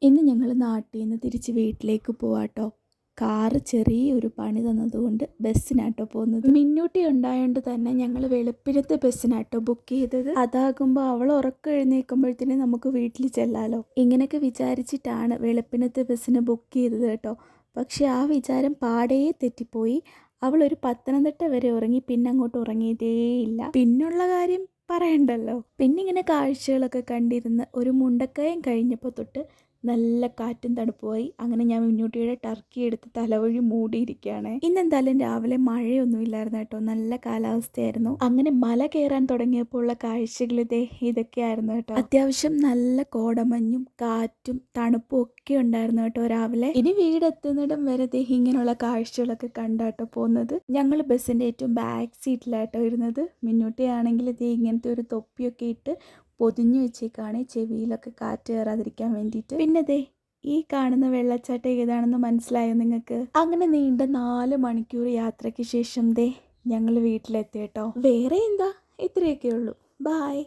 ഇന്ന് ഞങ്ങൾ നാട്ടിൽ നിന്ന് തിരിച്ച് വീട്ടിലേക്ക് പോവാട്ടോ. കാറ് ചെറിയൊരു പണി തന്നതുകൊണ്ട് ബസ്സിനാട്ടോ പോകുന്നത്. മിന്നൂട്ടി ഉണ്ടായതുകൊണ്ട് തന്നെ ഞങ്ങൾ വെളുപ്പിനത്തെ ബസ്സിനാട്ടോ ബുക്ക് ചെയ്തത്. അതാകുമ്പോൾ അവൾ ഉറക്കം എഴുന്നേൽക്കുമ്പോഴത്തേനും നമുക്ക് വീട്ടിൽ ചെല്ലാലോ. ഇങ്ങനെയൊക്കെ വിചാരിച്ചിട്ടാണ് വെളുപ്പിനത്തെ ബസ്സിന് ബുക്ക് ചെയ്തത് കേട്ടോ. പക്ഷെ ആ വിചാരം പാടേ തെറ്റിപ്പോയി. അവളൊരു പത്തനംതിട്ട വരെ ഉറങ്ങി, പിന്നെ അങ്ങോട്ട് ഉറങ്ങിയതേയില്ല. പിന്നുള്ള കാര്യം പറയണ്ടല്ലോ. പിന്നെ ഇങ്ങനെ കാഴ്ചകളൊക്കെ കണ്ടിരുന്ന് ഒരു മുണ്ടക്കയം കഴിഞ്ഞപ്പോൾ തൊട്ട് നല്ല കാറ്റും തണുപ്പുമായി. അങ്ങനെ ഞാൻ മിന്നൂട്ടിയുടെ ടർക്കി എടുത്ത് തലവഴി മൂടിയിരിക്കുകയാണ്. ഇന്നെന്തായാലും രാവിലെ മഴയൊന്നും ഇല്ലായിരുന്നു കേട്ടോ, നല്ല കാലാവസ്ഥയായിരുന്നു. അങ്ങനെ മല കയറാൻ തുടങ്ങിയപ്പോൾ ഉള്ള കാഴ്ചകൾ ഇതൊക്കെയായിരുന്നു കേട്ടോ. അത്യാവശ്യം നല്ല കോടമഞ്ഞും കാറ്റും തണുപ്പും ഒക്കെ ഉണ്ടായിരുന്നു കേട്ടോ രാവിലെ. ഇനി വീടെത്തുന്നിടം വരെ ഇങ്ങനെയുള്ള കാഴ്ചകളൊക്കെ കണ്ടാട്ടോ പോകുന്നത്. ഞങ്ങൾ ബസ്സിൻ്റെ ഏറ്റവും ബാക്ക് സീറ്റിലാട്ടോ ഇരുന്നത്. മിന്നൂട്ടിയാണെങ്കിൽ ഇങ്ങനത്തെ ഒരു തൊപ്പിയൊക്കെ ഇട്ട് പൊതിഞ്ഞു വെച്ചേക്കാണ്, ചെവിയിലൊക്കെ കാറ്റ് കയറാതിരിക്കാൻ വേണ്ടിയിട്ട്. പിന്നെ ഈ കാണുന്ന വെള്ളച്ചാട്ടം ഏതാണെന്ന് മനസ്സിലായോ നിങ്ങൾക്ക്? അങ്ങനെ നീണ്ട 4 മണിക്കൂർ യാത്രയ്ക്ക് ശേഷം ഞങ്ങൾ വീട്ടിലെത്തി കേട്ടോ. വേറെ എന്താ, ഇത്രയൊക്കെ ഉള്ളൂ. ബായ്.